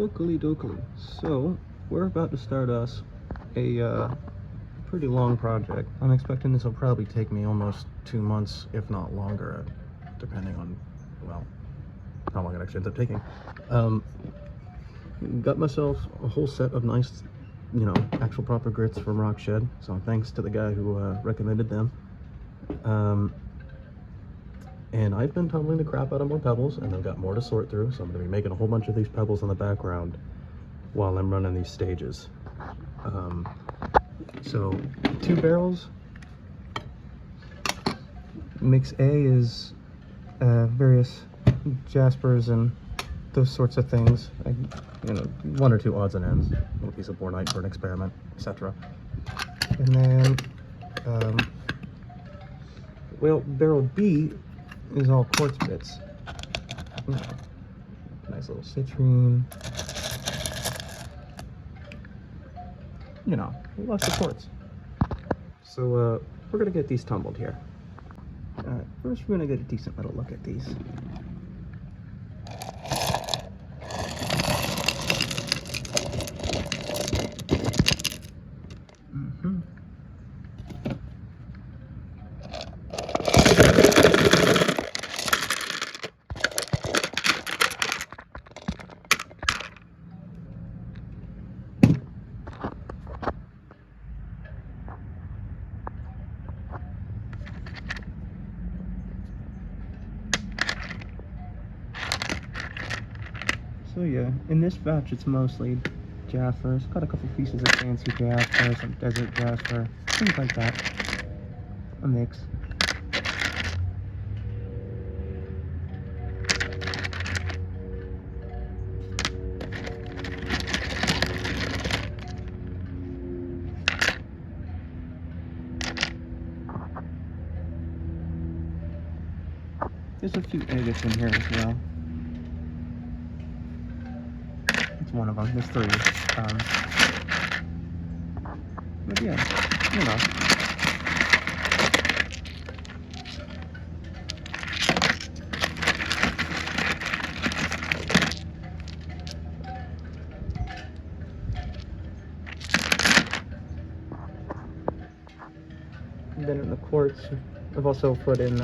Oakley dokley. So we're about to start us a pretty long project. I'm expecting this will probably take me almost 2 months, if not longer, depending on, well, how long it actually ends up taking. Got myself a whole set of nice, actual proper grits from RockShed. So thanks to the guy who recommended them. And I've been tumbling the crap out of more pebbles, and I've got more to sort through, so I'm going to be making a whole bunch of these pebbles in the background while I'm running these stages. So 2 barrels. Mix A is various Jaspers and those sorts of things. 1 or 2 odds and ends, a little piece of bornite for an experiment, etc. And then, barrel B is all quartz bits. Nice little citrine. Lots of quartz. So we're gonna get these tumbled here. First, we're gonna get a decent little look at these. So yeah, in this batch it's mostly Jaspers. Got a couple pieces of fancy Jasper, some desert Jasper, things like that. A mix. There's a few agates in here as well. One of them. There's 3. But yeah, And then in the quartz, I've also put in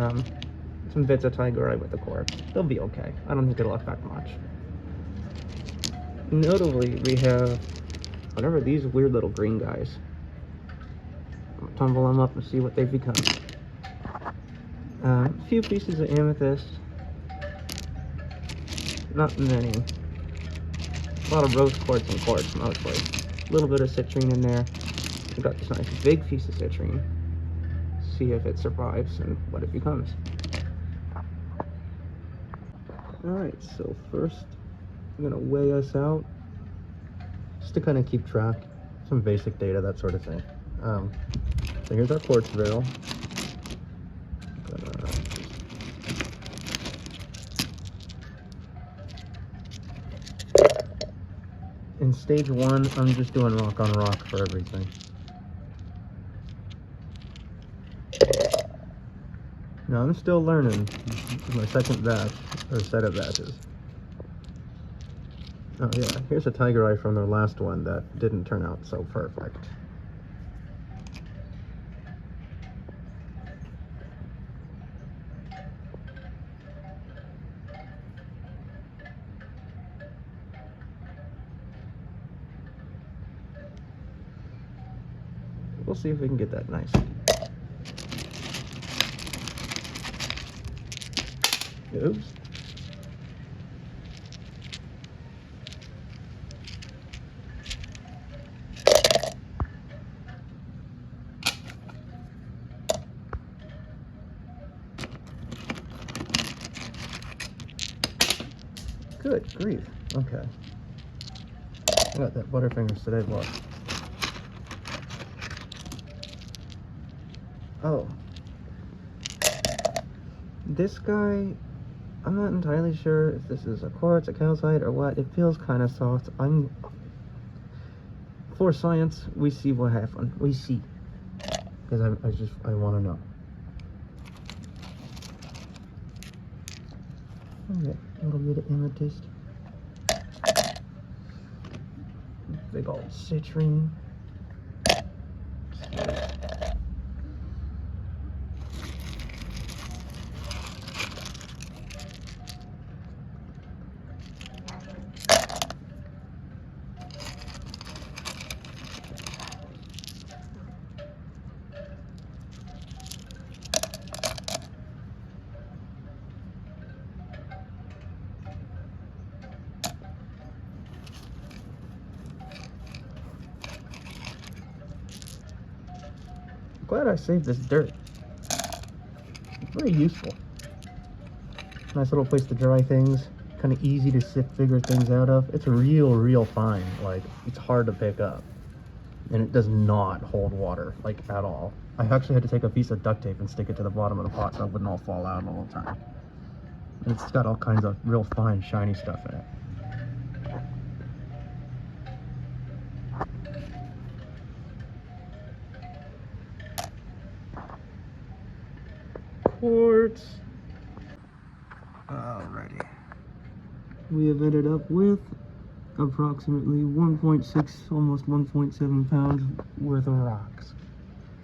some bits of tigerite with the quartz. They'll be okay. I don't think it'll affect much. Notably, we have whatever these weird little green guys. I'll tumble them up and see what they've become. A few pieces of amethyst. Not many. A lot of rose quartz and quartz mostly. A little bit of citrine in there. I've got this nice big piece of citrine. See if it survives and what it becomes. Alright, so first I'm going to weigh us out, just to kind of keep track, some basic data, that sort of thing. So here's our quartz barrel. In stage 1, I'm just doing rock on rock for everything. Now I'm still learning my second batch, or set of batches. Oh yeah, here's a tigerite from their last one that didn't turn out so perfect. We'll see if we can get that nice. Oops. Good grief. Okay. I got that Butterfingers today, boy. Oh. This guy, I'm not entirely sure if this is a quartz, a calcite, or what. It feels kind of soft. For science, we see what happened. We see. Because I want to know. Okay, a little bit of amethyst. Big old citrine. Glad I saved this dirt. It's very useful. Nice little place to dry things. Kind of easy to sift bigger things out of. It's real fine. Like, it's hard to pick up. And it does not hold water, like, at all. I actually had to take a piece of duct tape and stick it to the bottom of the pot so it wouldn't all fall out all the time. And it's got all kinds of real fine, shiny stuff in it. Quartz. Alrighty. We have ended up with approximately 1.6, almost 1.7 pounds worth of rocks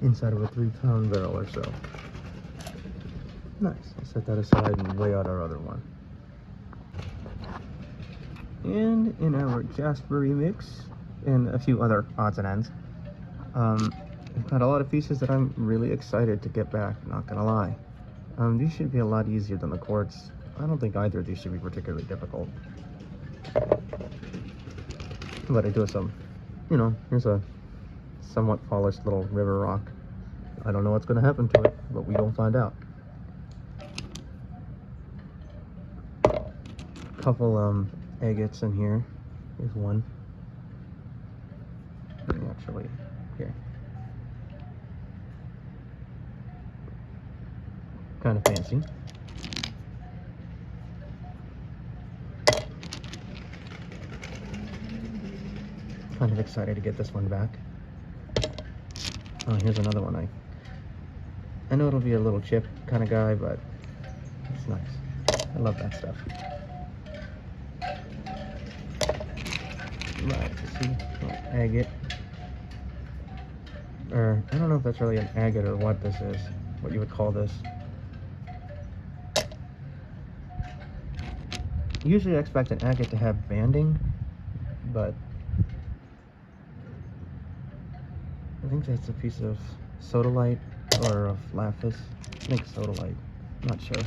inside of a 3-pound barrel or so. Nice. I'll set that aside and weigh out our other one. And in our Jasper mix and a few other odds and ends, I've got a lot of pieces that I'm really excited to get back, not gonna lie. These should be a lot easier than the quartz. I don't think either of these should be particularly difficult. But I do have some, you know, here's a somewhat polished little river rock. I don't know what's going to happen to it, but we will find out. Couple agates in here. Here's one. Actually, here. Kind of fancy. Kind of excited to get this one back. Oh, here's another one. I know it'll be a little chip kind of guy, but it's nice. I love that stuff. Right, see, agate. Or, I don't know if that's really an agate or what this is, what you would call this. Usually I expect an agate to have banding, but I think that's a piece of sodalite or of lapis. I think sodalite. I'm not sure.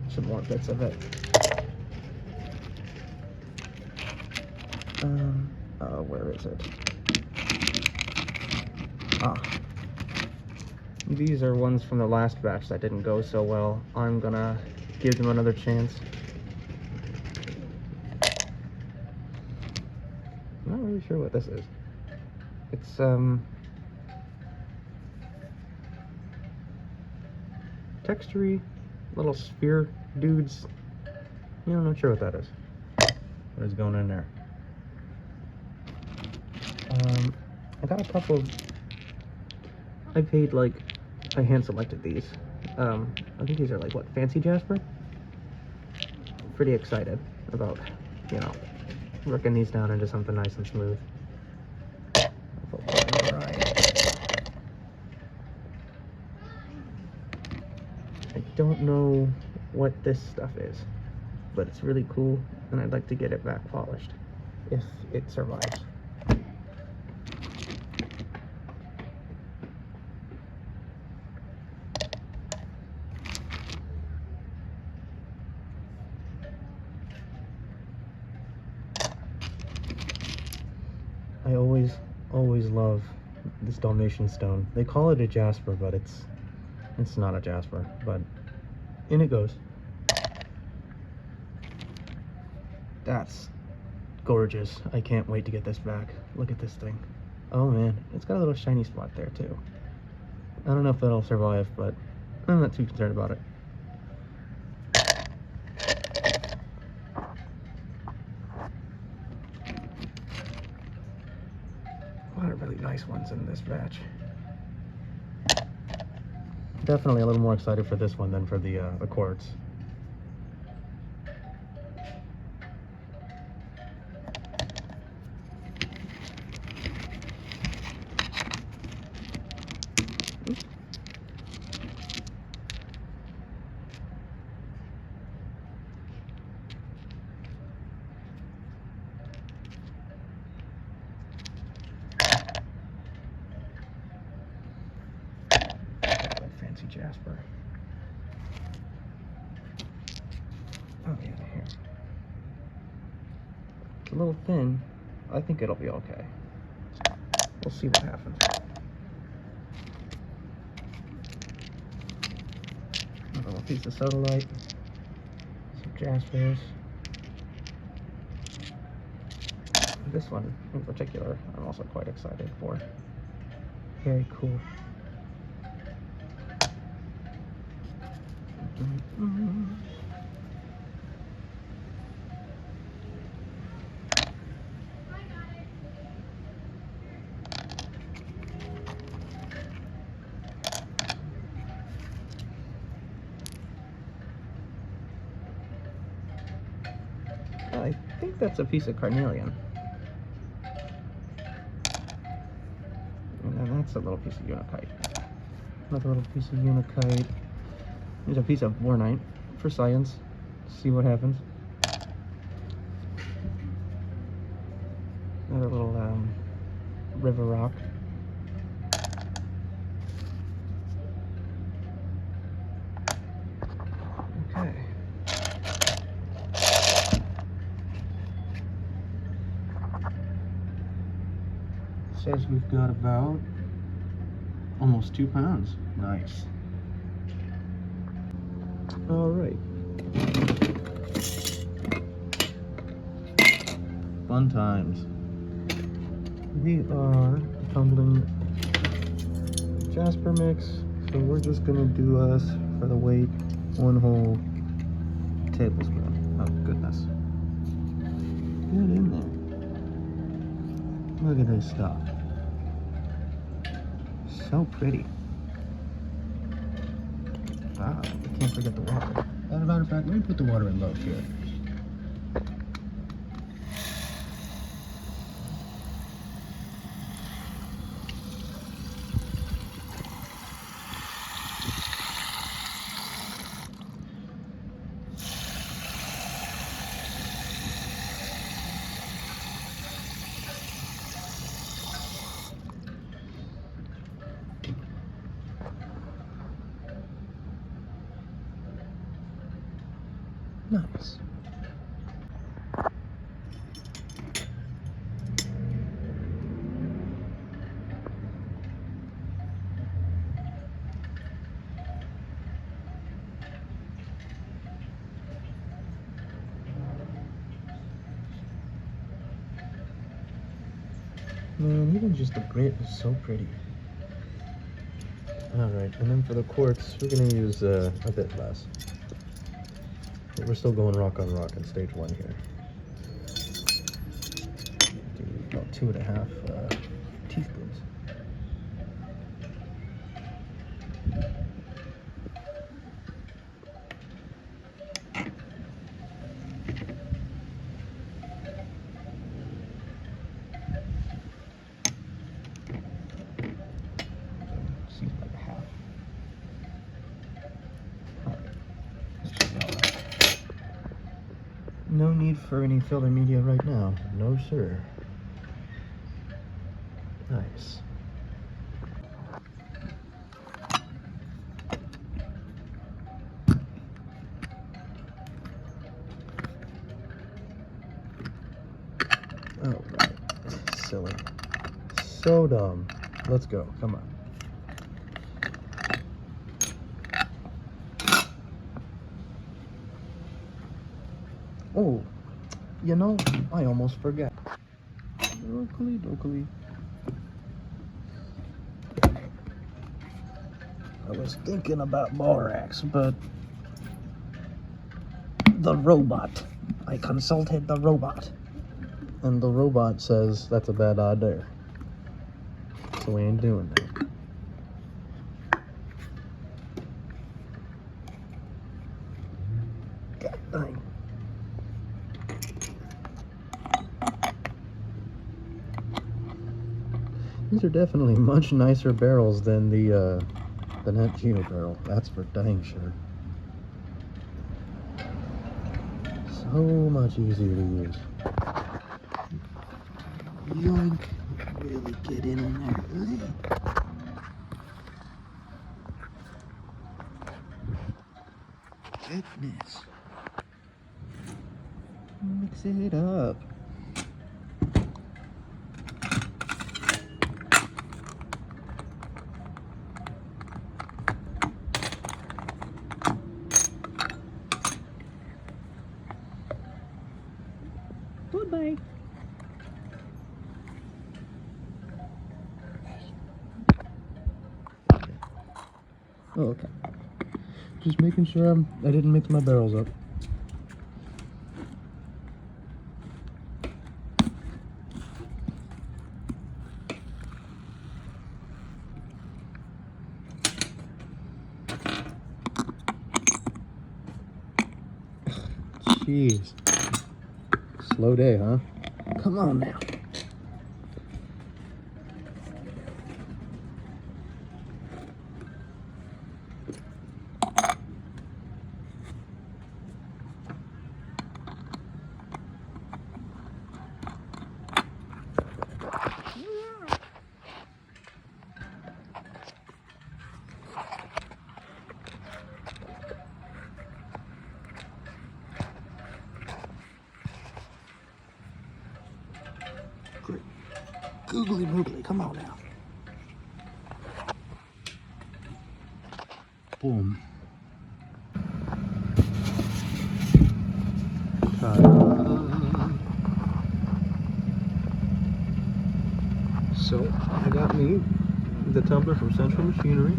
Some more bits of it. Where is it? Ah. These are ones from the last batch that didn't go so well. I'm gonna give them another chance. I'm not really sure what this is. It's textury little sphere dudes. Yeah, I'm not sure what that is. What is going in there? I got a couple. I paid like, I hand selected these. I think these are like what, fancy Jasper? Pretty excited about, you know, working these down into something nice and smooth. I don't know what this stuff is, but it's really cool, and I'd like to get it back polished if it survives. I always love this Dalmatian stone. They call it a Jasper, but it's not a Jasper, but in it goes. That's gorgeous. I can't wait to get this back. Look at this thing. Oh man, it's got a little shiny spot there too. I don't know if that'll survive, but I'm not too concerned about it. A lot of really nice ones in this batch. Definitely a little more excited for this one than for the quartz. Fancy Jasper. Oh yeah, here. It's a little thin. I think it'll be okay. We'll see what happens. A little piece of sodalite, some Jaspers. This one in particular, I'm also quite excited for. Very cool. I think that's a piece of carnelian. And then that's a little piece of unakite. Another little piece of unakite. There's a piece of bornite for science. See what happens. Another little river rock. Okay. Says we've got about almost 2 pounds. Nice. All right. Fun times. We are tumbling Jasper mix, so we're just gonna do us for the weight 1 whole tablespoon. Oh goodness. Get in there. Look at this stuff. So pretty. Ah, I can't forget the water. As a matter of fact, let me put the water in low here. Nice. Man, even just the grit is so pretty. Alright, and then for the quartz, we're going to use a bit less. But we're still going rock on rock in stage 1 here. Do about 2.5 teaspoons. Seems like a half. No need for any filler media right now. No, sir. Nice. Oh, right. Silly. So dumb. Let's go. Come on. Oh, you know, I almost forgot. Dokily, dokily. I was thinking about borax, but the robot. I consulted the robot. And the robot says that's a bad idea. So we ain't doing that. God dang. These are definitely much nicer barrels than the the Nat-geo barrel. That's for dang sure. So much easier to use. Yoink. Really get in there. Goodness. Mix it up. Goodbye. Oh, okay. Just making sure I didn't mix my barrels up. Jeez. Slow day, huh? Come on now. Great. Googly moogly, come on now. Boom. So, I got me the tumbler from Central Machinery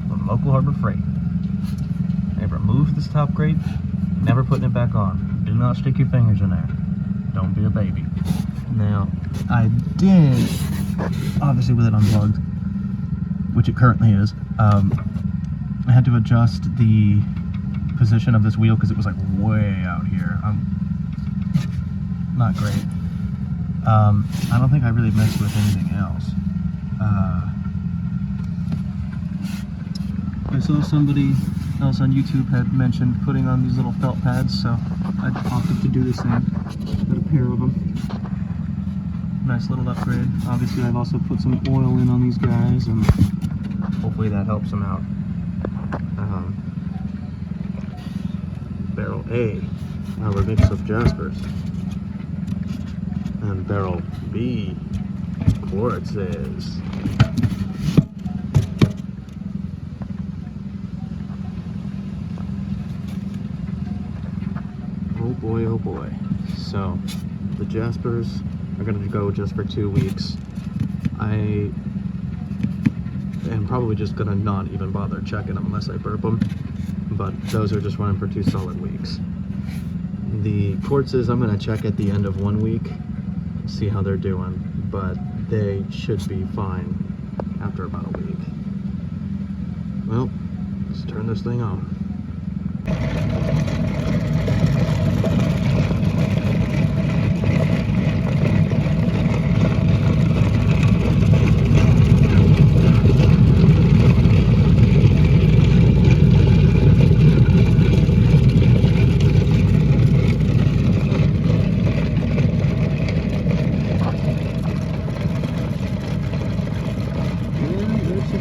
from local Harbor Freight. I removed this top grate, never putting it back on. Do not stick your fingers in there. Don't be a baby. Now, I did, obviously with it unplugged, which it currently is, I had to adjust the position of this wheel because it was like way out here. Not great. I don't think I really messed with anything else. I saw somebody else on YouTube had mentioned putting on these little felt pads, so I opted to do the same. Got a pair of them. Nice little upgrade. Obviously, I've also put some oil in on these guys, and hopefully that helps them out. Barrel A, our mix of Jaspers. And barrel B, Quartzes. Oh boy, oh boy. So, the Jaspers are going to go just for 2 weeks. I am probably just going to not even bother checking them unless I burp them. But those are just running for 2 solid weeks. The Quartzes I'm going to check at the end of 1 week, see how they're doing, but they should be fine after about a week. Well, let's turn this thing on.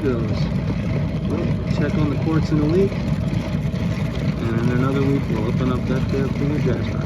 Goes. Well, check on the quartz in a week, and in another week we'll open up that thing of Jasper.